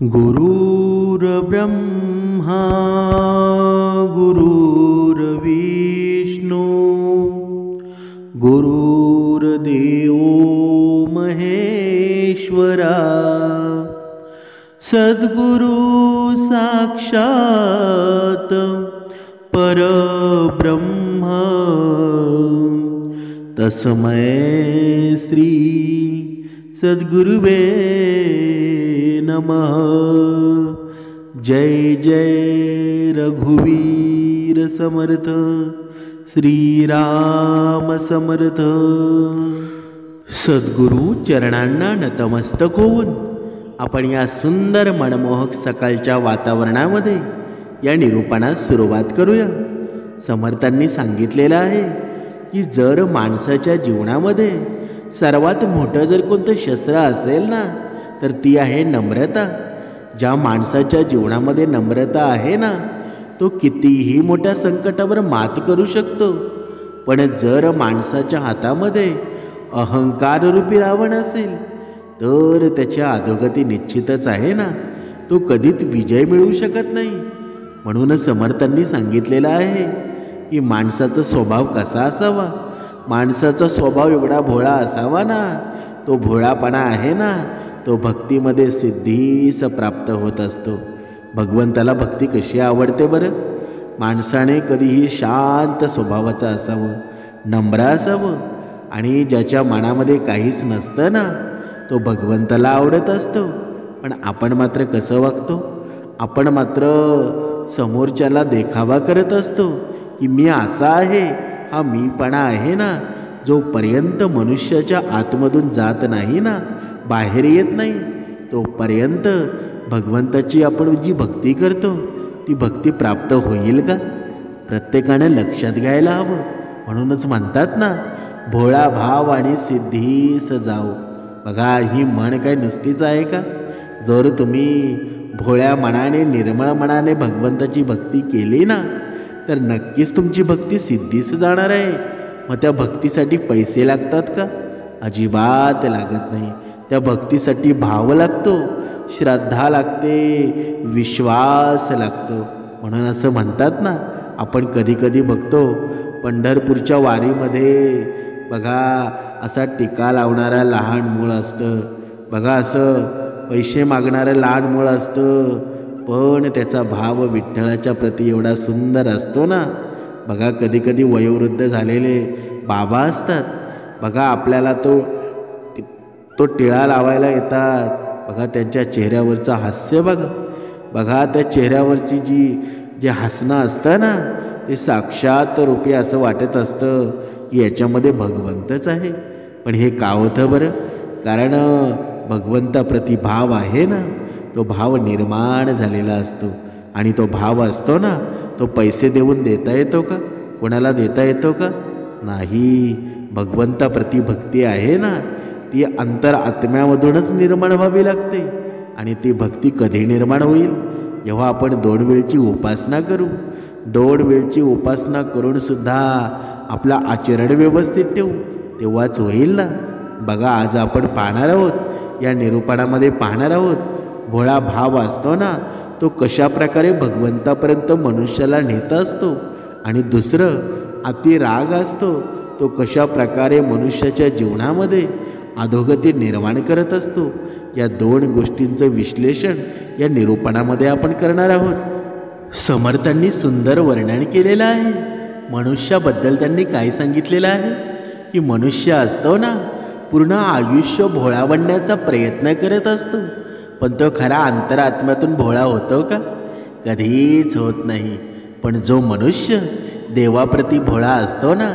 गुरुर्ब्रह्मा गुरुर्विष्णू गुरुर्देवो महेश्वरा सद्गुरु साक्षात परब्रह्म तस्मै श्री सद्गुरुवे नमः। जय जय रघुवीर समर्थ श्रीराम समर्थ। सद्गुरु चरणांना नतमस्तक होऊन आपण या सुंदर मनमोहक सकाळच्या वातावरणामध्ये या निरूपणास सुरुवात करूया। समर्थांनी सांगितलेलं आहे की जर माणसाच्या जीवनामध्ये सर्वात मोठं जर कोणतं शस्त्र असेल ना तर ती आहे नम्रता। ज्या माणसाच्या जीवनामध्ये नम्रता आहे ना तो कितीही मोठ्या संकटावर मात करू शकतो। पण जर माणसाच्या हातामध्ये अहंकार रूपी रावण असेल तर त्याच्या अधोगती निश्चितच आहे ना, तो कधीच विजय मिळवू शकत नाही। म्हणून समर्थांनी सांगितलेलं आहे की माणसाचा स्वभाव कसा असावा। माणसाचा स्वभाव एवढा भोळा असावा ना, तो भोळापणा आहे ना तो भक्तीमध्ये सिद्धीस प्राप्त होत असतो। भगवंताला भक्ती कशी आवडते बरं? माणसाने कधीही शांत स्वभावाचं असावं, नम्र असावं आणि ज्याच्या मनामध्ये काहीच नसतं ना तो भगवंताला आवडत असतो। पण आपण मात्र कसं वागतो? आपण मात्र समोरच्याला देखावा करत असतो की मी असा आहे, हा मीपणा आहे ना जोपर्यंत मनुष्याच्या आतमधून जात नाही ना, बाहेर येत नाही, तोपर्यंत भगवंताची आपण जी भक्ती करतो ती भक्ती प्राप्त होईल का? प्रत्येकाने लक्षात घ्यायला हवं। म्हणूनच म्हणतात ना, भोळा भाव आणि सिद्धीस जाऊ। बघा, ही म्हण काय नुसतीच आहे का? जर तुम्ही भोळ्या मनाने निर्मळ मनाने भगवंताची भक्ती केली ना तर नक्कीच तुमची भक्ती सिद्धीस जाणार आहे। मग त्या भक्तीसाठी पैसे लागतात का? अजिबात लागत नाही। त्या भक्तीसाठी भाव लागतो, श्रद्धा लागते, विश्वास लागतो। म्हणून असं म्हणतात ना, आपण कधी कधी बघतो पंढरपूरच्या वारीमध्ये बघा असा टीका लावणारा लहान मूल असतं, बघा असं पैसे मागणारं लहान मूल असतं, पण त्याचा भाव विठ्ठलाच्या प्रती एवढा सुंदर असतो ना। बघा कधी कधी वयोवृद्ध झालेले बाबा असतात, बघा आपल्याला तो टिळा लावायला येतात, बघा त्यांच्या चेहऱ्यावरचं हास्य बघा, बघा त्या चेहऱ्यावरची जे हसणं असतं ना ते साक्षात रूपी असं वाटत असतं की याच्यामध्ये भगवंतच आहे। पण हे का होतं बरं? कारण भगवंताप्रती भाव आहे ना, तो भाव निर्माण झालेला असतो। आणि तो भाव असतो ना तो पैसे देऊन देता येतो का? कोणाला देता येतो का? नाही। भगवंताप्रती भक्ती आहे ना ती अंतर आत्म्यामधूनच निर्माण व्हावी लागते। आणि ती भक्ती कधी निर्माण होईल? जेव्हा आपण 2 वेळची उपासना करू। 2 वेळची उपासना करून सुद्धा आपला आचरण व्यवस्थित ठेवू तेव्हाच होईल ना। बघा आज आपण पाहणार आहोत, या निरूपणामध्ये पाहणार आहोत, भोळा भाव असतो ना तो कशा प्रकारे भगवंतापर्यंत मनुष्याला नेत असतो। आणि दुसरं अति राग असतो तो कशा प्रकारे मनुष्याच्या जीवनामध्ये अधोगती निर्माण करत असतो। या 2 गोष्टींचं विश्लेषण या निरूपणामध्ये आपण करणार आहोत। समर्थांनी सुंदर वर्णन केलेलं आहे। मनुष्याबद्दल त्यांनी काय सांगितलेलं आहे की मनुष्य असतो ना पूर्ण आयुष्य भोळा बनण्याचा प्रयत्न करत असतो, पण तो खरा अंतरात्म्यातून भोळा होतो का? कधीच होत नाही। पण जो मनुष्य देवाप्रती भोळा असतो ना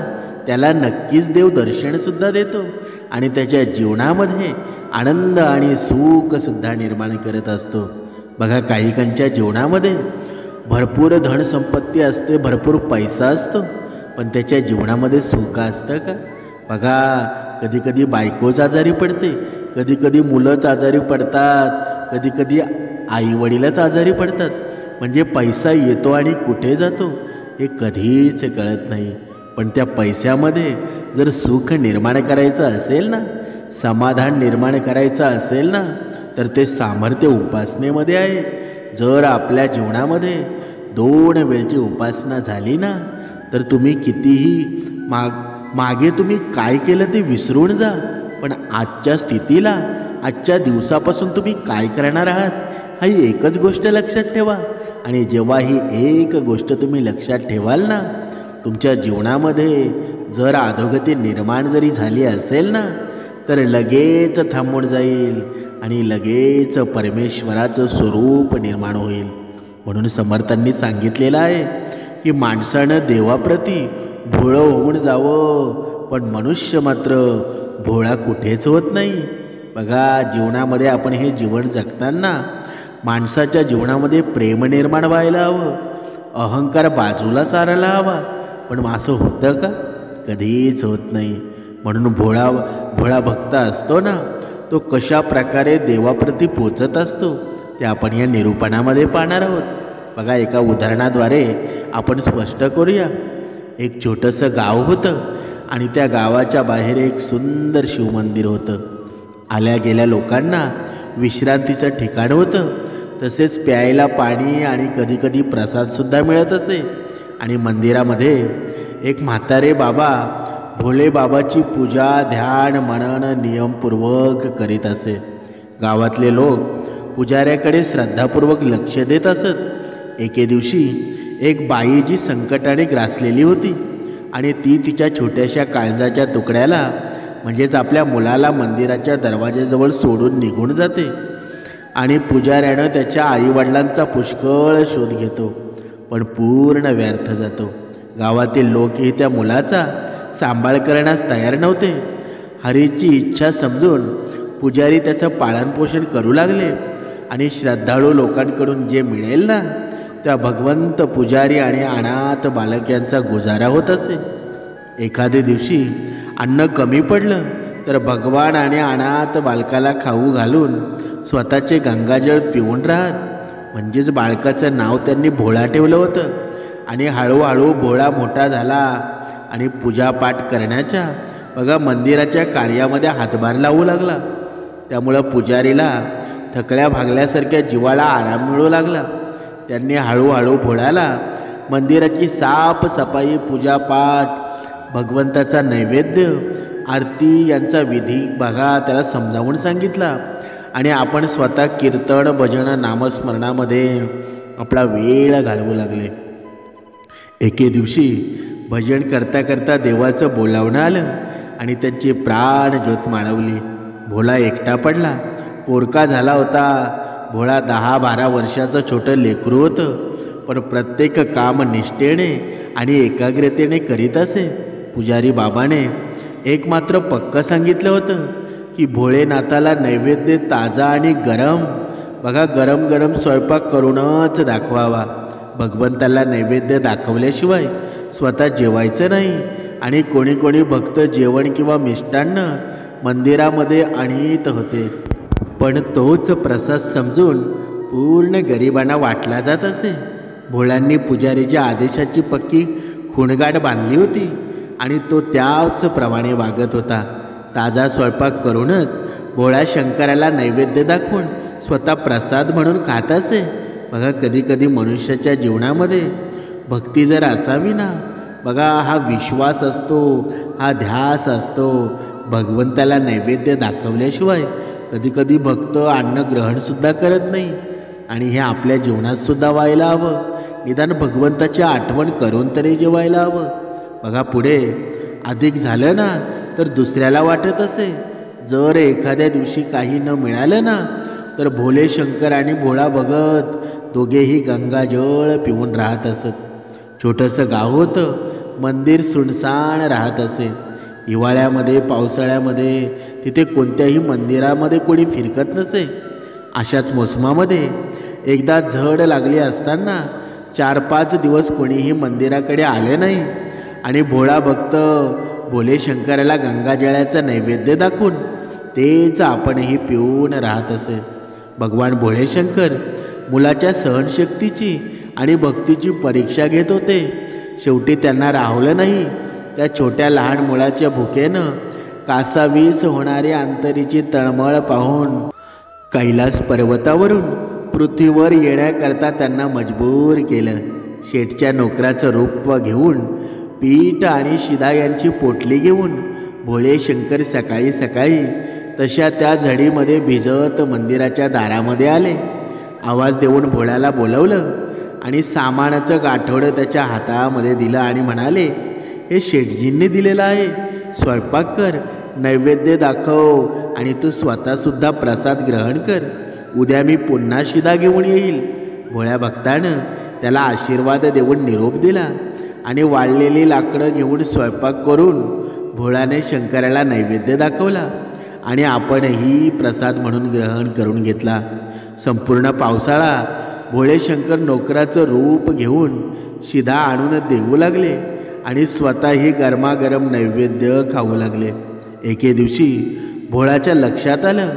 त्याला नक्कीच देव दर्शनसुद्धा देतो आणि त्याच्या जीवनामध्ये आनंद आणि सुखसुद्धा निर्माण करत असतो। बघा काहीकांच्या जीवनामध्ये भरपूर धनसंपत्ती असते, भरपूर पैसा असतो, पण त्याच्या जीवनामध्ये सुख असतं का? बघा कधी कधी बायकोच आजारी पडते, कधी कधी मुलंच आजारी पडतात, कधी कधी आईवडीलच आजारी पडतात। म्हणजे पैसा येतो आणि कुठे जातो हे कधीच कळत नाही। पण त्या पैशामध्ये जर सुख निर्माण करायचं असेल ना, समाधान निर्माण करायचं असेल ना तर ते सामर्थ्य उपासनेमध्ये आहे. जर आपल्या जीवनामध्ये 2 वेळची उपासना झाली ना, तर तुम्ही कितीही मागे तुम्ही काय केलं ते विसरून जा. पण आजच्या स्थितीला, आजच्या दिवसापासून तुम्ही काय करणार आहात, हा एकच गोष्ट लक्षात ठेवा. आणि जेव्हा ही एक गोष्ट तुम्ही लक्षात ठेवाल ना, तुमच्या जीवनामध्ये जर अधोगती निर्माण जरी झाली असेल ना, तर लगेच थांबून जाईल आणि लगेच परमेश्वराचं स्वरूप निर्माण होईल. म्हणून समर्थांनी सांगितलेलं आहे की माणसानं देवाप्रती भोळं होऊन जावं, पण मनुष्य मात्र भोळा कुठेच होत नाही. बघा, जीवनामध्ये आपण हे जीवन जगताना माणसाच्या जीवनामध्ये प्रेम निर्माण व्हायला हवं, अहंकार बाजूला सारायला हवा. पण असं होतं का? कधीच होत नाही. म्हणून भोळा भक्त असतो ना, तो कशा प्रकारे देवाप्रती पोचत असतो ते आपण या निरूपणामध्ये पाहणार आहोत. बघा, एका उदाहरणाद्वारे आपण स्पष्ट करूया. एक छोटंसं गाव होतं आणि त्या गावाच्या बाहेर एक सुंदर शिवमंदिर होतं. आल्या गेल्या लोकांना विश्रांतीचं ठिकाण होतं. तसेच प्यायला पाणी आणि कधीकधी प्रसादसुद्धा मिळत असे. आणि मंदिरामध्ये एक म्हातारे बाबा भोले बाबाची पूजा, ध्यान, मनन नियमपूर्वक करीत असे. गावातले लोक पुजाऱ्याकडे श्रद्धापूर्वक लक्ष देत असत. एके दिवशी एक बाई जी संकटाने ग्रासलेली होती आणि ती तिच्या छोट्याशा काळजाच्या तुकड्याला, म्हणजेच आपल्या मुलाला मंदिराच्या दरवाजाजवळ सोडून निघून जाते. आणि पुजाऱ्यानं त्याच्या आईवडिलांचा पुष्कळ शोध घेतो, पण पूर्ण व्यर्थ जातो. गावातील लोकही त्या मुलाचा सांभाळ करण्यास तयार नव्हते. हरीची इच्छा समजून पुजारी त्याचं पालनपोषण करू लागले. आणि श्रद्धाळू लोकांकडून जे मिळेल ना, त्या भगवंत, पुजारी आणि अनाथ बालक यांचा गुजारा होत असे. एखाद्या दिवशी अन्न कमी पडलं तर भगवान आणि अनाथ बालकाला खाऊ घालून स्वतःचे गंगाजळ पिऊन राहत. म्हणजेच बाळकाचं नाव त्यांनी भोळा ठेवलं होतं. आणि हळूहळू भोळा मोठा झाला आणि पूजापाठ करण्याच्या मंदिराच्या कार्यामध्ये हातभार लावू लागला. त्यामुळं पुजारीला थकल्या भागल्यासारख्या जीवाला आराम मिळू लागला. त्यांनी हळूहळू भोळ्याला मंदिराची साफसफाई, पूजापाठ, भगवंताचा नैवेद्य, आरती यांचा विधी त्याला समजावून सांगितला. आणि आपण स्वतः कीर्तन, भजन, नामस्मरणामध्ये आपला वेळ घालवू लागले. एके दिवशी भजन करता करता देवाचं बोलावणं आलं आणि त्यांची प्राण ज्योत माळवली. भोळा एकटा पडला, पोरका झाला होता. भोळा 10-12 वर्षाचं छोटं लेकरू होतं, पण प्रत्येक काम निष्ठेने आणि एकाग्रतेने करीत असे. पुजारी बाबाने एक मात्र पक्क सांगितलं होतं की भोळेनाथाला नैवेद्य ताजा आणि गरम गरम गरम स्वयंपाक करूनच दाखवावा. भगवंताला नैवेद्य दाखवल्याशिवाय स्वतः जेवायचं नाही. आणि कोणी कोणी भक्त जेवण किंवा मिष्टान्न मंदिरामध्ये आणीत होते, पण तोच प्रसाद समजून पूर्ण गरिबांना वाटला जात असे. भोळ्यांनी पुजारीच्या आदेशाची पक्की खुणगाठ बांधली होती आणि तो त्याच प्रमाणे वागत होता. ताजा स्वयंपाक करूनच भोळा शंकराला नैवेद्य दाखवून स्वतः प्रसाद म्हणून खात असे. कधी कधी मनुष्याच्या जीवनामध्ये भक्ती जर असावी ना, हा विश्वास असतो, हा ध्यास असतो. भगवंताला नैवेद्य दाखवल्याशिवाय कधीकधी भक्त अन्न ग्रहणसुद्धा करत नाही. आणि हे आपल्या जीवनातसुद्धा व्हायला हवं. निदान भगवंताची आठवण करून तरी जेवायला हवं. पुढे अधिक झालं ना, तर दुसऱ्याला वाटत असे जर एखाद्या दिवशी काही न मिळालं ना, तर भोले शंकर आणि भोळा भगत दोघेही गंगाजळ पिऊन राहत असत. छोटंसं गाव होतं. मंदिर सुनसान राहत असे. हिवाळ्यामध्ये, पावसाळ्यामध्ये तिथे कोणत्याही मंदिरामध्ये कोणी फिरकत नसे. अशाच मोसमामध्ये एकदा झड लागली असताना 4-5 दिवस कोणीही मंदिराकडे आले नाही. आणि भोळा भक्त भोले शंकराला गंगाजळाचा नैवेद्य दाखवून तेच आपणही पिऊन राहत असे. भगवान भोळे शंकर मुलाच्या सहनशक्तीची आणि भक्तीची परीक्षा घेत होते. शेवटी त्यांना राहवलं नाही. त्या छोट्या लहान मुलाच्या भुकेनं कासावीस होणारी अंतरीची तळमळ पाहून कैलास पर्वतावरून पृथ्वीवर येण्याकरता त्यांना मजबूर केलं. शेठच्या नोकराचं रूप घेऊन, पीठ आणि शिदा यांची पोटली घेऊन भोळे शंकर सकाळी सकाळी तशा त्या झडीमध्ये भिजत मंदिराच्या दारामध्ये आले. आवाज देऊन भोळ्याला बोलवलं आणि सामानाचं गाठोडं त्याच्या हातामध्ये दिलं आणि म्हणाले, हे शेठजींनी दिलेलं आहे, स्वयंपाक कर, नैवेद्य दाखव आणि तू स्वतःसुद्धा प्रसाद ग्रहण कर. उद्या मी पुन्हा शिदा घेऊन येईल. भोळ्या भक्तानं त्याला आशीर्वाद देऊन निरोप दिला आणि वाळलेली लाकडं घेऊन स्वयंपाक करून भोळ्याने शंकराला नैवेद्य दाखवला आणि आपणही प्रसाद म्हणून ग्रहण करून घेतला. संपूर्ण पावसाळा भोळे शंकर नोकराचं रूप घेऊन शिदा आणून देऊ लागले आणि स्वतःही गरमागरम नैवेद्य खाऊ लागले. एके दिवशी भोळ्याच्या लक्षात आलं,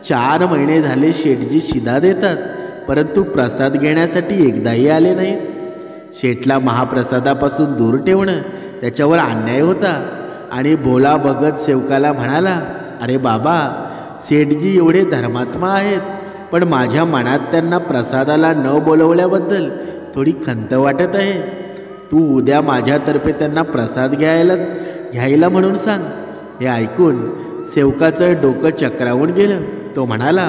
4 महिने झाले शेठजी शिदा देतात, परंतु प्रसाद घेण्यासाठी एकदाही आले नाहीत. शेठला महाप्रसादापासून दूर ठेवणं त्याच्यावर अन्याय होता आणि भोला भगत सेवकाला म्हणाला, अरे बाबा, शेठजी एवढे धर्मात्मा आहेत, पण माझ्या मनात त्यांना प्रसादाला न बोलवल्याबद्दल थोडी खंत वाटत आहे. तू उद्या माझ्यातर्फे त्यांना प्रसाद घ्यायला म्हणून सांग. हे ऐकून सेवकाचं डोकं चक्रावून गेलं. तो म्हणाला,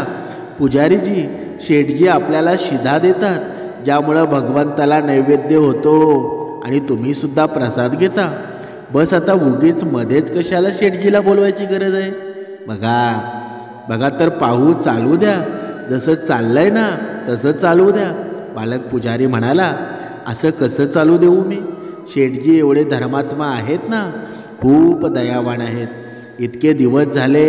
पुजारीजी, शेठजी आपल्याला शिदा देतात, ज्यामुळं भगवंताला नैवेद्य होतो आणि तुम्हीसुद्धा प्रसाद घेता. बस आता उगीच मध्येच कशाला शेठजीला बोलवायची गरज आहे. बघा तर पाहू, चालू द्या, जसं चाललंय ना तसं चालू द्या. बालक पुजारी म्हणाला, असं कसं चालू देऊ मी? शेठजी एवढे धर्मात्मा आहेत ना, खूप दयावान आहेत. इतके दिवस झाले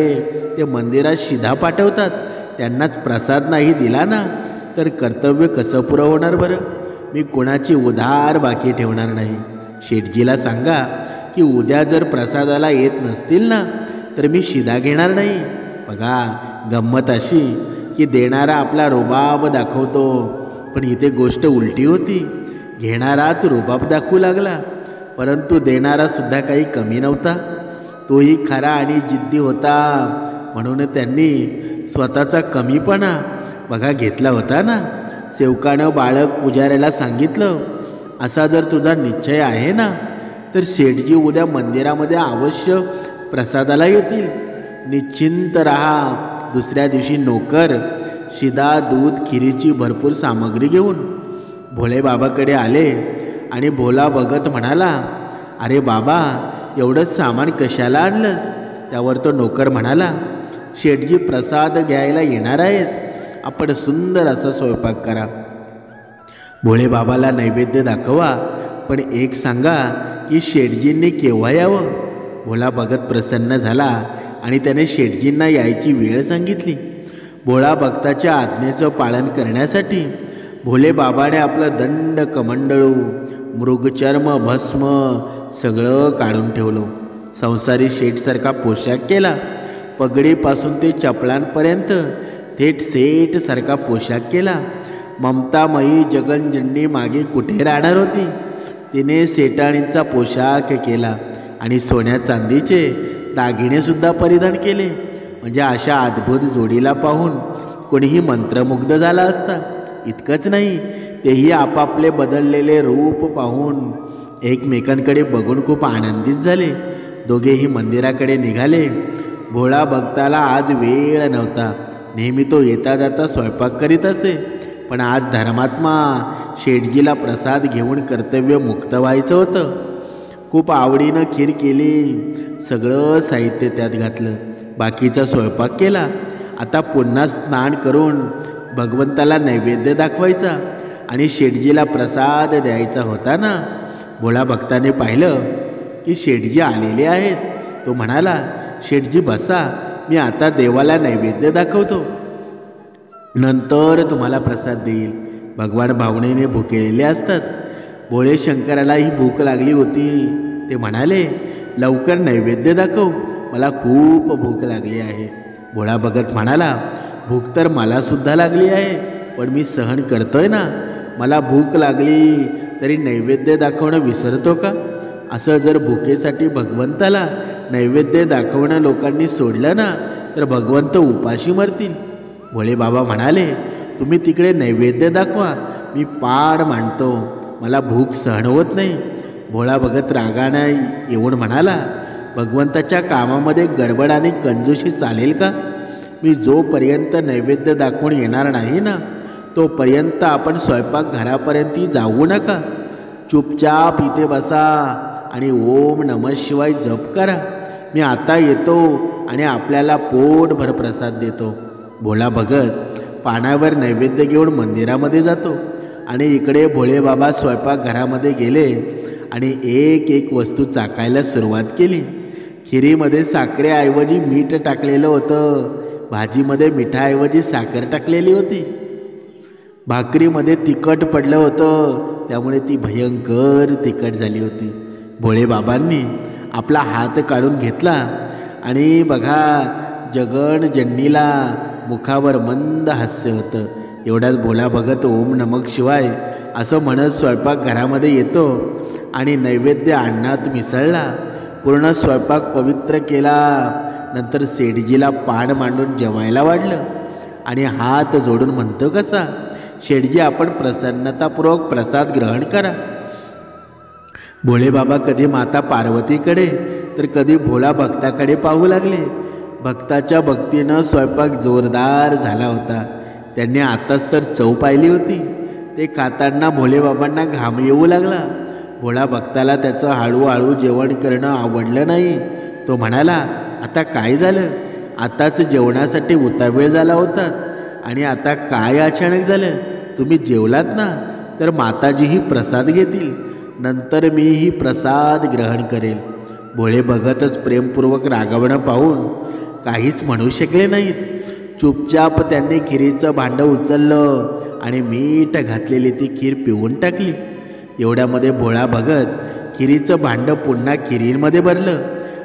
ते मंदिरात शिदा पाठवतात, त्यांनाच प्रसाद नाही दिला ना तर कर्तव्य कसं पुरं होणार बरं? मी कोणाची उधार बाकी ठेवणार नाही. शेठजीला सांगा की उद्या जर प्रसादाला येत नसतील ना तर मी शिदा घेणार नाही. बघा, गंमत अशी की देणारा आपला रुबाब दाखवतो, पण इथे गोष्ट उलटी होती. घेणाराच रुबाब दाखवू लागला, परंतु देणारा सुद्धा काही कमी नव्हता. तोही खरा आणि जिद्दी होता, म्हणून त्यांनी स्वतःचा कमीपणा घेतला होता ना. सेवकानं बाळक पुजाऱ्याला सांगितलं, असा जर तुझा निश्चय आहे ना तर शेठजी उद्या मंदिरामध्ये अवश्य प्रसादाला येतील. निश्चिंत राहा. दुसऱ्या दिवशी नोकर शिदा, दूध, खिरीची भरपूर सामग्री घेऊन भोळे बाबाकडे आले आणि भोला भगत म्हणाला, अरे बाबा, एवढं सामान कशाला आणलंस? त्यावर तो नोकर म्हणाला, शेठजी प्रसाद घ्यायला येणार आहेत, आपण सुंदर असा स्वयंपाक करा. भोळे बाबाला नैवेद्य दाखवा, पण एक सांगा की शेठजींनी केव्हा यावं? भोला भगत प्रसन्न झाला आणि त्याने शेठजींना यायची वेळ सांगितली. भोळा भक्ताच्या आज्ञेचं पालन करण्यासाठी भोले बाबाने आपलं दंड, कमंडळू, मृगचर्म, भस्म सगळं काढून ठेवलं. संसारी शेठसारखा पोशाख केला. पगडीपासून ते चपलांपर्यंत थेट सेठसारखा पोशाख केला. ममतामयी जगनजननी मागे कुठे राहणार होती? तिने सेठाणींचा पोशाख केला आणि सोन्या चांदीचे दागिनेसुद्धा परिधान केले. म्हणजे अशा अद्भुत जोडीला पाहून कोणीही मंत्रमुग्ध झाला असता. इतकंच नाही, तेही आपापले बदललेले रूप पाहून एकमेकांकडे बघून खूप आनंदित झाले. दोघेही मंदिराकडे निघाले. भोळा भक्ताला आज वेळ नव्हता. नेहमी तो येता जाता स्वयंपाक करीत असे, पण आज धर्मात्मा शेठजीला प्रसाद घेऊन कर्तव्य मुक्त व्हायचं होतं. खूप आवडीनं खीर केली, सगळं साहित्य त्यात घातलं, बाकीचा स्वयंपाक केला. आता पुन्हा स्नान करून भगवंताला नैवेद्य दाखवायचा आणि शेठजीला प्रसाद द्यायचा होता ना. भोळा भक्ताने पाहिलं की शेठजी आलेले आहेत. तो म्हणाला, शेठजी बसा, मी आता देवाला नैवेद्य दाखवतो, नंतर तुम्हाला प्रसाद देईल. भगवान भावनेने भुकेलेले असतात. भोळे शंकरालाही भूक लागली होती. ते म्हणाले, लवकर नैवेद्य दाखव, मला खूप भूक लागली आहे. भोळा भगत म्हणाला, भूक तर मलासुद्धा लागली आहे, पण मी सहन करतोय ना. मला भूक लागली तरी नैवेद्य दाखवणं विसरतो का? असं जर भुकेसाठी भगवंताला नैवेद्य दाखवणं लोकांनी सोडलं ना तर भगवंत उपाशी मरतील. भोळे बाबा म्हणाले, तुम्ही तिकडे नैवेद्य दाखवा, मी पाड मांडतो, मला भूक सहन होत नाही. भोळा भगत रागाने येऊन म्हणाला, भगवंताच्या कामामध्ये गडबड आणि कंजूशी चालेल का? मी जोपर्यंत नैवेद्य दाखवून येणार नाही ना, तोपर्यंत आपण स्वयंपाकघरापर्यंत जाऊ नका. चुपचाप इथे बसा आणि ओम नमः शिवाय जप करा. मी आता येतो आणि आपल्याला पोटभर प्रसाद देतो. भोळा भगत पानावर नैवेद्य घेऊन मंदिरामध्ये जातो आणि इकडे भोळे बाबा स्वयंपाकघरामध्ये गेले आणि एक एक वस्तू चाखायला सुरुवात केली. खिरीमध्ये साखरेऐवजी मीठ टाकलेलं होतं, भाजीमध्ये मिठाऐवजी साखर टाकलेली होती, भाकरीमध्ये तिखट पडलं होतं, त्यामुळे ती भयंकर तिखट झाली होती. भोळे बाबांनी आपला हात काढून घेतला आणि बघा, जगन जन्नीला मुखावर मंद हास्य होतं. एवढ्यात भोळा भगत ओम नमः शिवाय असं म्हणत स्वयंपाकघरामध्ये येतो आणि नैवेद्य अन्नात मिसळला. पूर्ण स्वयंपाक पवित्र केला. नंतर शेठजीला पान मांडून जेवायला वाढलं आणि हात जोडून म्हणतो कसा, शेठजी आपण प्रसन्नतापूर्वक प्रसाद ग्रहण करा. भोळे बाबा कधी माता पार्वतीकडे तर कधी भोळा भक्ताकडे पाहू लागले. भक्ताच्या भक्तीनं स्वयंपाक जोरदार झाला होता. त्यांनी आताच तर चव पाहिली होती. ते खाताना भोळे बाबांना घाम येऊ लागला. भोळा भक्ताला त्याचं हळूहळू जेवण करणं आवडलं नाही. तो म्हणाला, आता काय झालं? आताच जेवणासाठी उतावेळ झाला होता आणि आता काय अचानक झालं? तुम्ही जेवलात ना, तर माताजीही प्रसाद घेतील, नंतर मीही प्रसाद ग्रहण करेल. भोळे भगतच प्रेमपूर्वक रागवणं पाहून काहीच म्हणू शकले नाहीत. चुपचाप त्यांनी खिरीचं भांडं उचललं आणि मीठ घातलेली ती खीर पिऊन टाकली. एवढ्यामध्ये भोळा भगत खिरीचं भांडं पुन्हा खिरीमध्ये भरलं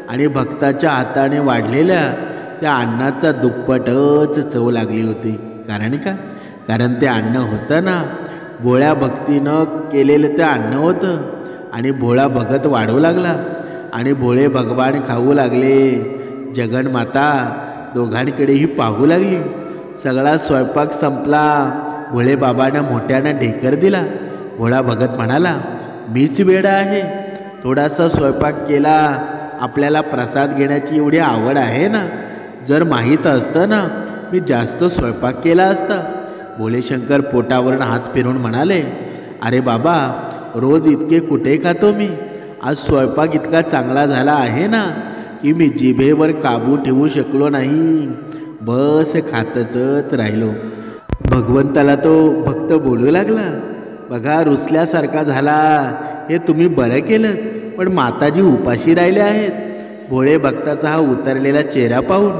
आणि भक्ताच्या हाताने वाढलेल्या त्या अन्नाचा दुप्पटच चव लागली होती. कारण ते अन्न होतं ना, भोळ्या भक्तीनं केलेलं ते अन्न होतं. आणि भोळा भगत वाढू लागला आणि भोळे भगवान खाऊ लागले. जगन्माता दोघांकडेही पाहू लागली. सगळा स्वयंपाक संपला. भोळे बाबांना मोठ्यानं ढेकर दिला. भोळा भगत म्हणाला, मीच वेडा आहे, थोडासा स्वयंपाक केला. आपल्याला प्रसाद घेण्याची एवढी आवड आहे ना, जर माहीत असतं ना, मी जास्त स्वयंपाक केला असता. भोलेशंकर पोटावरून हात फिरून म्हणाले, अरे बाबा, रोज इतके कुठे खातो मी? आज स्वयंपाक इतका चांगला झाला आहे ना की मी जिभेवर काबू ठेवू शकलो नाही. बस खातच राहिलो. भगवंताला तो भक्त बोलू लागला, बघा रुसल्यासारखा झाला, हे तुम्ही बरं केलं, पण माताजी उपाशी राहिले आहेत. भोळे भक्ताचा हा उतरलेला चेहरा पाहून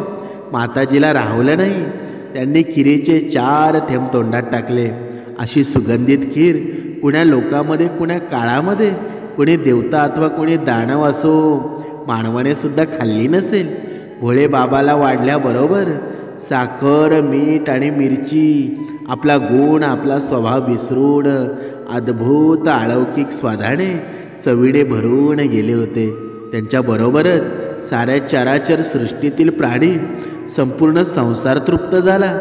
माताजीला राहवलं नाही. त्यांनी खिरीचे 4 थेंब तोंडात टाकले. अशी सुगंधित खीर कुण्या लोकामध्ये, कुण्या काळामध्ये, कोणी देवता अथवा कोणी दानव असो, मानवाने सुद्धा खाल्ली नसेल. भोळे बाबाला वाढल्याबरोबर साखर, मीठ आणि मिरची आपला गुण, आपला स्वभाव विसरून अद्भुत अलौकिक स्वादाने चवीने भरून गेले होते. त्यांच्याबरोबरच साऱ्या चराचर सृष्टीतील प्राणी, संपूर्ण संसार तृप्त झाला.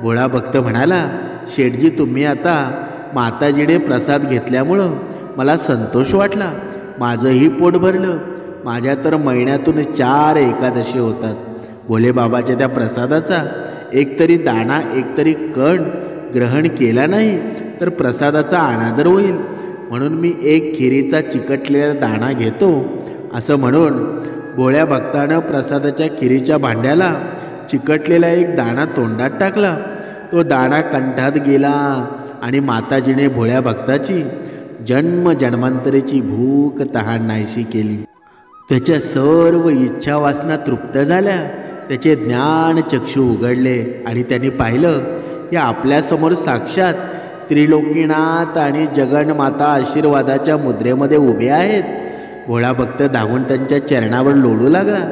भोळा भक्त म्हणाला, शेठजी तुम्ही आता माताजीने प्रसाद घेतल्यामुळं मला संतोष वाटला. माझंही पोट भरलं. माझ्या तर महिन्यातून 4 एकादशी होतात. भोले बाबाच्या त्या प्रसादाचा एकतरी दाणा, एकतरी कण ग्रहण केला नाही तर प्रसादाचा अनादर होईल, म्हणून मी एक खिरीचा चिकटलेला दाणा घेतो. असं म्हणून भोळ्या भक्तानं प्रसादाच्या खिरीच्या भांड्याला चिकटलेला एक दाणा तोंडात टाकला. तो दाणा कंठात गेला आणि माताजीने भोळ्या भक्ताची जन्मजन्मांतरीची भूक तहान नाहीशी केली. त्याच्या सर्व इच्छा वासना तृप्त झाल्या. त्याचे ज्ञान चक्षु उघडले आणि त्यांनी पाहिलं की आपल्यासमोर साक्षात त्रिलोकीनाथ आणि जगन्माता आशीर्वादाच्या मुद्रेमध्ये उभे आहेत. भोळा भक्त धावून त्यांच्या चरणावर लोळू लागला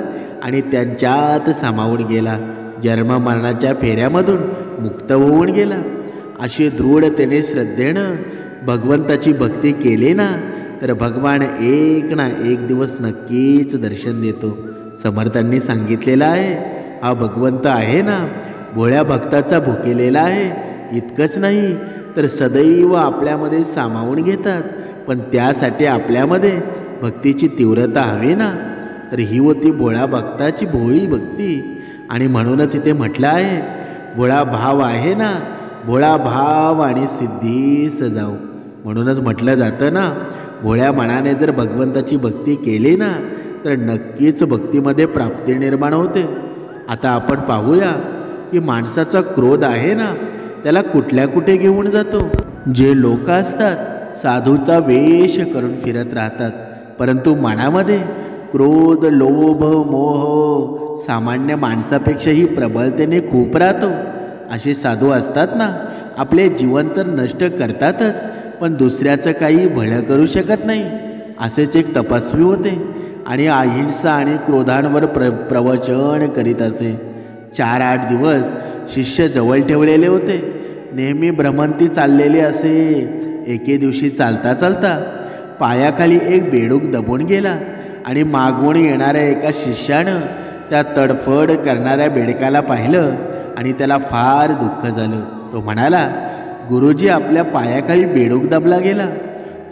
आणि त्यांच्यात सामावून गेला. जन्म मरणाच्या फेऱ्यामधून मुक्त होऊन गेला. अशी दृढतेने श्रद्धेनं भगवंताची भक्ती केली ना, तर भगवान एक ना एक दिवस नक्कीच दर्शन देतो. समर्थांनी सांगितलेलं आहे, हा भगवंत आहे ना, भोळ्या भक्ताचा भुकेलेला आहे. इतकंच नाही तर सदैव आपल्यामध्ये सामावून घेतात. पण त्यासाठी आपल्यामध्ये भक्तीची तीव्रता हवी ना. तर ही होती भोळ्या भक्ताची भोळी भक्ती. आणि म्हणूनच इथे म्हटलं आहे, भोळा भाव आहे ना, भोळा भाव आणि सिद्धीस जाऊ. म्हणूनच म्हटलं जातं ना, भोळ्या मनाने जर भगवंताची भक्ती केली ना तर नक्कीच भक्तीमध्ये प्राप्ती निर्माण होते. आता आपण पाहूया की माणसाचा क्रोध आहे ना, त्याला कुठल्या कुठे घेऊन जातो. जे लोक असतात साधूचा वेश करून फिरत राहतात, परंतु मनामध्ये क्रोध, लोभ, मोह सामान्य माणसापेक्षाही प्रबळतेने खूप राहतो. असे साधू असतात ना, आपले जीवन तर नष्ट करतातच, पण दुसऱ्याचं काही भलं करू शकत नाही. असेच एक तपस्वी होते आणि अहिंसा आणि क्रोधांवर प्रवचन करीत असे. 4-8 दिवस शिष्य जवळ ठेवलेले होते. नेहमी भ्रमंती चाललेली असे. एके दिवशी चालता चालता पायाखाली एक बेडूक दबून गेला आणि मागून येणाऱ्या एका शिष्यानं त्या तडफड करणाऱ्या बेडकाला पाहिलं आणि त्याला फार दुःख झालं. तो म्हणाला, गुरुजी, आपल्या पायाखाली बेडूक दबला गेला,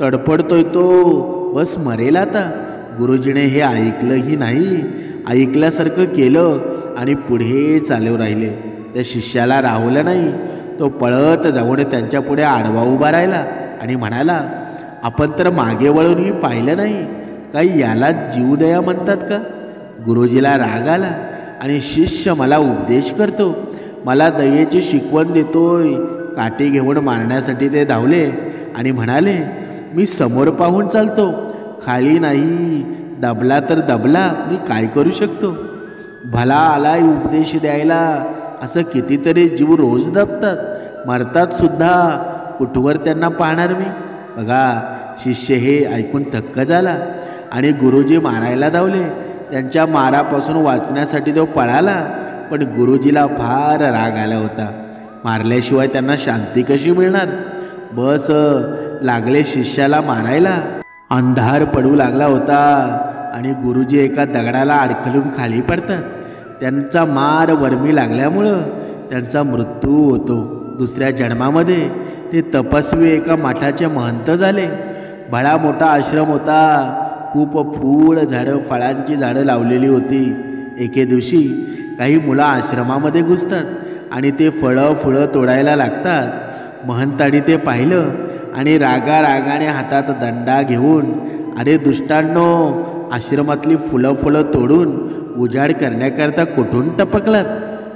तडफडतोय तो, बस मरेल आता. गुरुजीने हे ऐकलंही नाही, ऐकल्यासारखं केलं आणि पुढे चालू राहिले. त्या शिष्याला राहवलं नाही. तो पळत जाऊन त्यांच्या पुढे आडवा उभा राहिला आणि म्हणाला, आपण तर मागे वळूनही पाहिलं नाही, काही याला जीवदया म्हणतात का? गुरुजीला राग आला आणि शिष्य मला उपदेश करतो, मला दयेची शिकवण देतोय. काठी घेऊन मारण्यासाठी ते धावले आणि म्हणाले, मी समोर पाहून चालतो, खाली नाही. दबला तर दबला, मी काय करू शकतो? भला आलाय उपदेश द्यायला. असं कितीतरी जीव रोज दबतात, मरतात सुद्धा, कुठवर त्यांना पाहणार मी? बघा, शिष्य हे ऐकून थक्क झाला आणि गुरुजी मारायला धावले. त्यांच्या मारापासून वाचण्यासाठी तो पळाला, पण गुरुजीला फार राग आला होता. मारल्याशिवाय त्यांना शांती कशी मिळणार? बस लागले शिष्याला मारायला. अंधार पडू लागला होता आणि गुरुजी एका दगडाला अडखळून खाली पडतात. त्यांचा मार वर्मी लागल्यामुळं त्यांचा मृत्यू होतो. दुसऱ्या जन्मामध्ये ते तपस्वी एका मठाचे महंत झाले. बडा मोठा आश्रम होता. खूप फूल झाडं, फळांची झाडं लावलेली होती. एके दिवशी काही मुलं आश्रमामध्ये घुसतात आणि ते फळं तोडायला लागतात. महंतांनी ते पाहिलं आणि रागाने हातात दंडा घेऊन, अरे दुष्टांनो, आश्रमातली फुलं तोडून उजाड करण्याकरता कुठून टपकलात?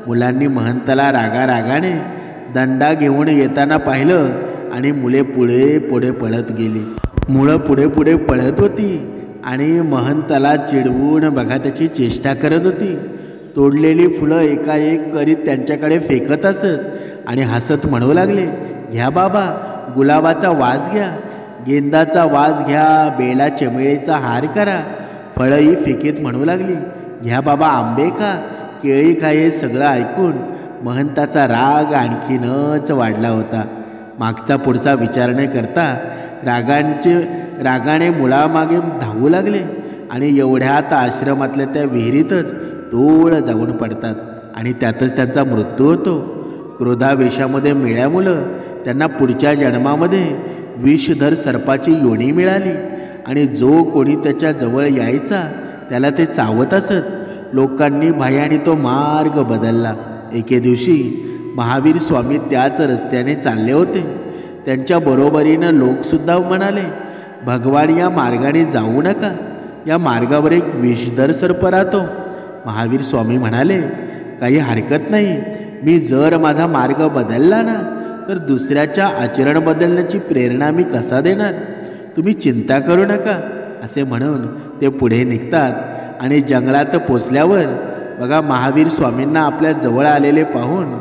मुलांनी महंताला रागाने दंडा घेऊन येताना पाहिलं आणि मुले पुढे पळत गेली. मुलं पुढे पळत होती आणि महंताला चिडवून बघा त्याची चेष्टा करत होती. तोडलेली फुलं एकाएक करीत त्यांच्याकडे फेकत असत आणि हसत म्हणू लागले, घ्या बाबा, गुलाबाचा वास घ्या, गेंदाचा वास घ्या, बेला चमेळीचा हार करा. फळंही फेकीत म्हणू लागली, घ्या बाबा, आंबे खा, केळी खा. हे सगळं ऐकून महंताचा राग आणखीनच वाढला होता. मागचा पुढचा विचार न करता रागाने मुलामागे धावू लागले आणि एवढ्यात आश्रमातल्या त्या विहिरीतच तोळ जाऊन पडतात आणि त्यातच त्यांचा मृत्यू होतो. क्रोधावेशामध्ये मेल्यामुळं त्यांना पुढच्या जन्मामध्ये विषधर सर्पाची योनी मिळाली आणि जो कोणी त्याच्या जवळ यायचा त्याला ते चावत असत. लोकांनी भयाने तो मार्ग बदलला. एके दिवशी महावीर स्वामी त्याच रस्त्याने चालले होते. त्यांच्या बरोबरीनं लोकसुद्धा म्हणाले, भगवान, या मार्गाने जाऊ नका, या मार्गावर एक विषधर सर्प राहतो. महावीर स्वामी म्हणाले, काही हरकत नाही, मी जर माझा मार्ग बदलला ना तर दुसऱ्याच्या आचरण बदलण्याची प्रेरणा मी कसा देणार? तुम्ही चिंता करू नका, असे म्हणून ते पुढे निघतात आणि जंगलात पोचल्यावर बघा, महावीर स्वामींना आपल्या जवळ आलेले पाहून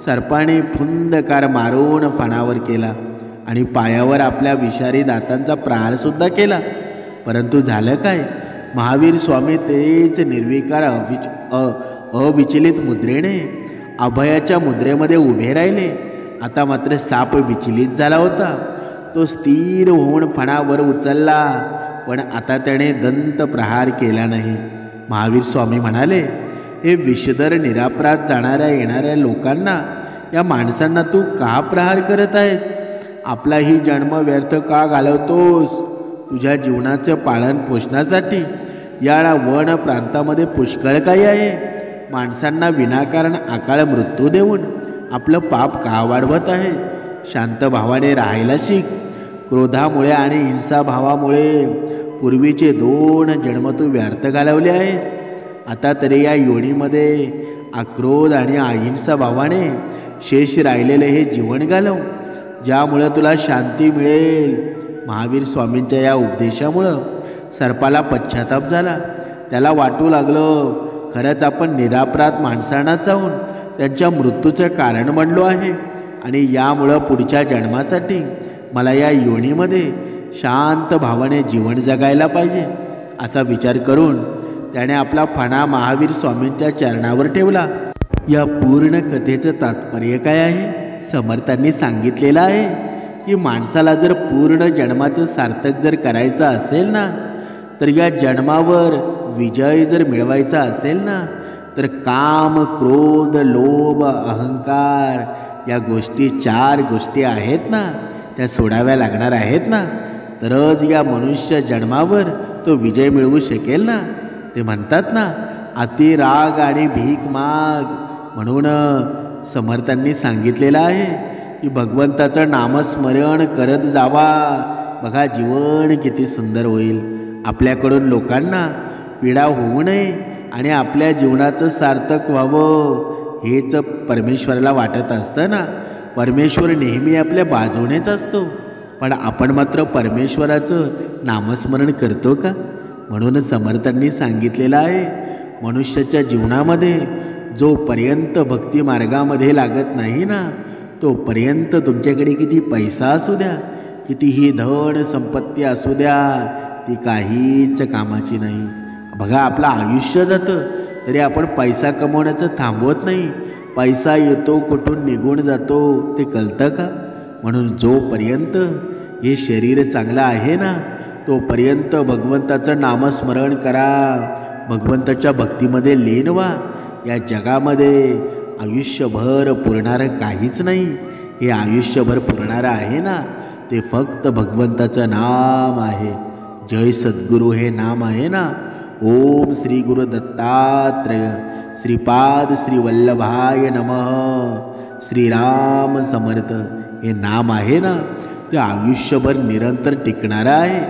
सर्पाने फुंदकार मारून फणावर केला आणि पायावर आपल्या विषारी दातांचा प्रहारसुद्धा केला. परंतु झालं काय? महावीर स्वामी तेच निर्विकार अविचलित मुद्रेने अभयाच्या मुद्रेमध्ये उभे राहिले. आता मात्र साप विचलित झाला होता. तो स्थिर होऊन फणावर उचलला, पण आता त्याने दंत प्रहार केला नाही. महावीर स्वामी म्हणाले, हे विषधर निरापराध जाणाऱ्या येणाऱ्या लोकांना, या माणसांना तू का प्रहार करत आहेस? आपलाही जन्म व्यर्थ का घालवतोस? तुझ्या जीवनाचं पालन पोषणासाठी या वन प्रांतामध्ये पुष्कळ काही आहे. माणसांना विनाकारण अकाळ मृत्यू देऊन आपलं पाप का वाढवत आहे? शांत भावाने राहायला शिक. क्रोधामुळे आणि हिंसाभावामुळे पूर्वीचे 2 जन्म तू व्यर्थ घालवले आहेस. आता तरी या योनीमध्ये आक्रोध आणि अहिंसा भावाने शेष राहिलेले हे जीवन घालव, ज्यामुळं तुला शांती मिळेल. महावीर स्वामींच्या या उपदेशामुळं सर्पाला पश्चाताप झाला. त्याला वाटू लागलं, खरंच आपण निरापराध माणसांना जाऊन त्यांच्या मृत्यूचं कारण बनलो आहे आणि यामुळं पुढच्या जन्मासाठी मला या योनीमध्ये शांत भावाने जीवन जगायला पाहिजे. असा विचार करून त्याने आपला फणा महावीर स्वामींच्या चरणावर ठेवला. या पूर्ण कथेचं तात्पर्य काय आहे? समर्थांनी सांगितलेलं आहे की माणसाला जर पूर्ण जन्माचं सार्थक जर करायचं असेल ना, तर या जन्मावर विजय जर मिळवायचा असेल ना, तर काम, क्रोध, लोभ, अहंकार या गोष्टी 4 गोष्टी आहेत ना, त्या सोडाव्या लागणार आहेत ना, तरच या मनुष्य जन्मावर तो विजय मिळवू शकेल ना. ते म्हणतात ना, अति राग आणि भीक माग. म्हणून समर्थांनी सांगितलेलं आहे की भगवंताचं नामस्मरण करत जावा. बघा जीवन किती सुंदर होईल. आपल्याकडून लोकांना पीडा होऊ नये आणि आपल्या जीवनाचं सार्थक व्हावं हेच परमेश्वराला वाटत असतं ना. परमेश्वर नेहमी आपल्या बाजूनेच असतो, पण आपण मात्र परमेश्वराचं नामस्मरण करतो का? म्हणून समर्थांनी सांगितलेलं आहे, मनुष्याच्या जीवनामध्ये जोपर्यंत भक्ती मार्गामध्ये लागत नाही ना, तोपर्यंत तुमच्याकडे किती पैसा असू द्या, कितीही धन संपत्ती असू द्या, ती काहीच कामाची नाही. बघा आपलं आयुष्य जातं तरी आपण पैसा कमवण्याचं थांबवत नाही. पैसा येतो कुठून निघून जातो ते कळतं का? म्हणून जोपर्यंत हे शरीर चांगलं आहे ना, तोपर्यंत भगवंताचं नामस्मरण करा. भगवंताच्या भक्तीमध्ये लीन व्हा. या जगामध्ये आयुष्यभर पुरणारं काहीच नाही. हे आयुष्यभर पुरणारं आहे ना, ते फक्त भगवंताचं नाम आहे. जय सद्गुरू हे नाम आहे ना. ओम श्री गुरु दत्तात्रेय श्रीपाद श्री वल्लभाय नमः. श्रीराम समर्थ हे नाम आहे ना, ते आयुष्यभर निरंतर टिकणारं आहे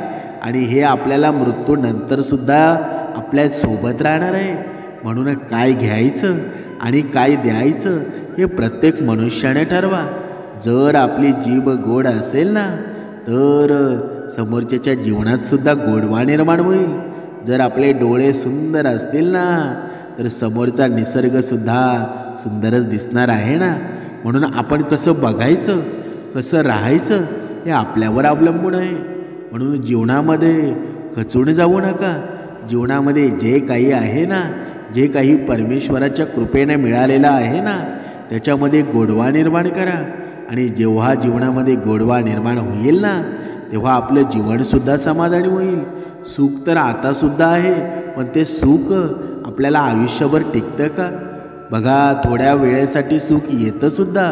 आणि हे आपल्याला मृत्यूनंतरसुद्धा आपल्या सोबत राहणार आहे. म्हणून काय घ्यायचं आणि काय द्यायचं हे प्रत्येक मनुष्याने ठरवा. जर आपली जीभ गोड असेल ना, तर समोरच्याच्या जीवनातसुद्धा गोडवा निर्माण होईल. जर आपले डोळे सुंदर असतील ना, तर समोरचा निसर्गसुद्धा सुंदरच दिसणार आहे ना. म्हणून आपण कसं बघायचं, कसं राहायचं हे आपल्यावर अवलंबून आहे. म्हणून जीवनामध्ये खचून जाऊ नका. जीवनामध्ये जे काही आहे ना, जे काही परमेश्वराच्या कृपेने मिळालेलं आहे ना, त्याच्यामध्ये गोडवा निर्माण करा. आणि जेव्हा जीवनामध्ये गोडवा निर्माण होईल ना, तेव्हा आपलं जीवनसुद्धा समाधानी होईल. सुख तर आतासुद्धा आहे, पण ते सुख आपल्याला आयुष्यभर टिकतं का? बघा थोड्या वेळेसाठी सुख येतंसुद्धा,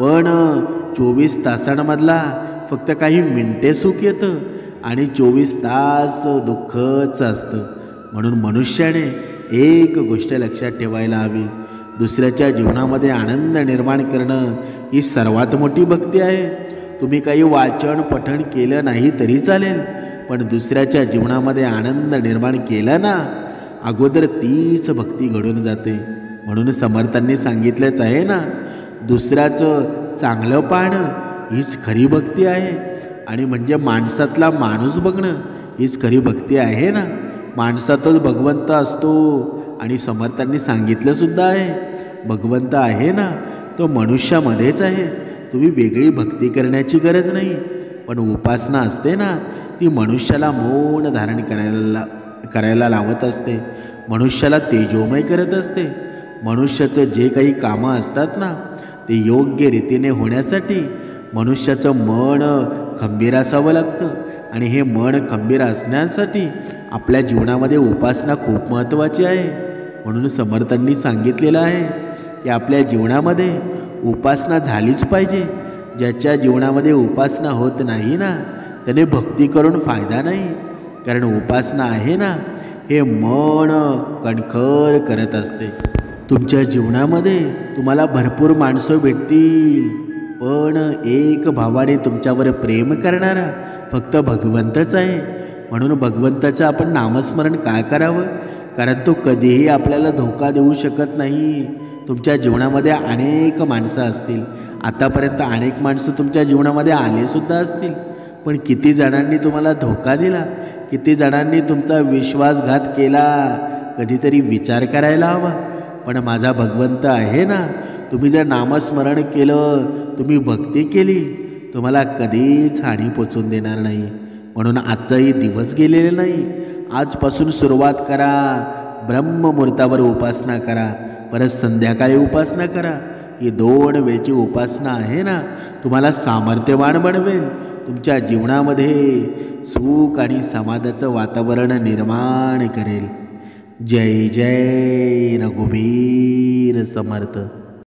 पण 24 तासांमधला फक्त काही मिनिटे सुख येतं आणि 24 तास दुःखच असतं. म्हणून मनुष्याने एक गोष्ट लक्षात ठेवायला हवी, दुसऱ्याच्या जीवनामध्ये आनंद निर्माण करणं ही सर्वात मोठी भक्ती आहे. तुम्ही काही वाचन पठण केलं नाही तरी चालेल, पण दुसऱ्याच्या जीवनामध्ये आनंद निर्माण केला ना, अगोदर तीच भक्ती घडून जाते. म्हणून समर्थांनी सांगितलंच आहे ना, दुसऱ्याचं चांगलं पाहणं हीच खरी भक्ती आहे. आणि म्हणजे माणसातला माणूस बघणं हीच खरी भक्ती आहे ना. माणसातच भगवंत असतो. आणि समर्थांनी सांगितलंसुद्धा आहे, भगवंत आहे ना, तो मनुष्यामध्येच आहे. तुम्ही वेगळी भक्ती करण्याची गरज नाही, पण उपासना असते ना, ती मनुष्याला मौन धारण करायला लावत असते. मनुष्याला तेजोमय करत असते. मनुष्याचं जे काही कामं असतात ना, ते योग्य रीतीने होण्यासाठी मनुष्याचं मन खंबीर असावं लागतं. आणि हे मन खंबीर असण्यासाठी आपल्या जीवनामध्ये उपासना खूप महत्त्वाची आहे. म्हणून समर्थांनी सांगितलेलं आहे की आपल्या जीवनामध्ये उपासना झालीच पाहिजे. ज्याच्या जीवनामध्ये उपासना होत नाही ना, त्याने भक्ती करून फायदा नाही. कारण उपासना आहे ना, हे मन कणखर करत असते. तुमच्या जीवनामध्ये तुम्हाला भरपूर माणसं भेटतील, पण एक भावाने तुमच्यावर प्रेम करणारा फक्त भगवंतच आहे. म्हणून भगवंताचं आपण नामस्मरण काय करावं? कारण तो कधीही आपल्याला धोका देऊ शकत नाही. तुमच्या जीवनामध्ये अनेक माणसं असतील, आतापर्यंत अनेक माणसं तुमच्या जीवनामध्ये आलेसुद्धा असतील, पण किती जणांनी तुम्हाला धोका दिला, किती जणांनी तुमचा विश्वासघात केला, कधीतरी विचार करायला हवा. पण माझा भगवंत आहे ना, तुम्ही जर नामस्मरण केलं, तुम्ही भक्ती केली, तुम्हाला कधीच हानी पोचून देणार नाही. म्हणून आजचाही दिवस गेलेला नाही. आजपासून सुरुवात करा. ब्रह्ममुहूर्तावर उपासना करा, परत संध्याकाळी उपासना करा. ही 2 वेळची उपासना आहे ना, तुम्हाला सामर्थ्यवान बनवेल. तुमच्या जीवनामध्ये सुख आणि समाधानाचं वातावरण निर्माण करेल. जय जय रघुवीर समर्थ.